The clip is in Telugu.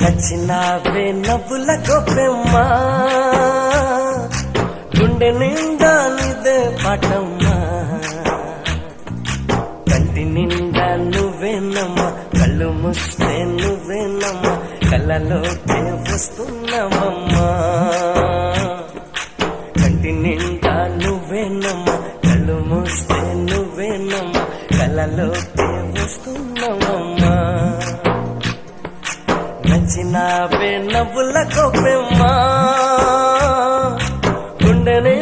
నచ్చినావే నవ్వుల గొప్పెమ్మా గుండె నిండా నీదే పాటమ్మా కంటి నిండా నువ్వేనమ్మా కళ్ళు మూస్తే నువ్వేనమ్మా కళ్ళలోకే వస్తున్నావమ్మా కంటి నిండా నువ్వేనమ్మా కళ్ళు మూస్తే నువ్వేనమ్మా కళ్ళలోకే వస్తున్నావమ్మా నచ్చినావే నవ్వుల గొప్పెమ్మా గుండెనే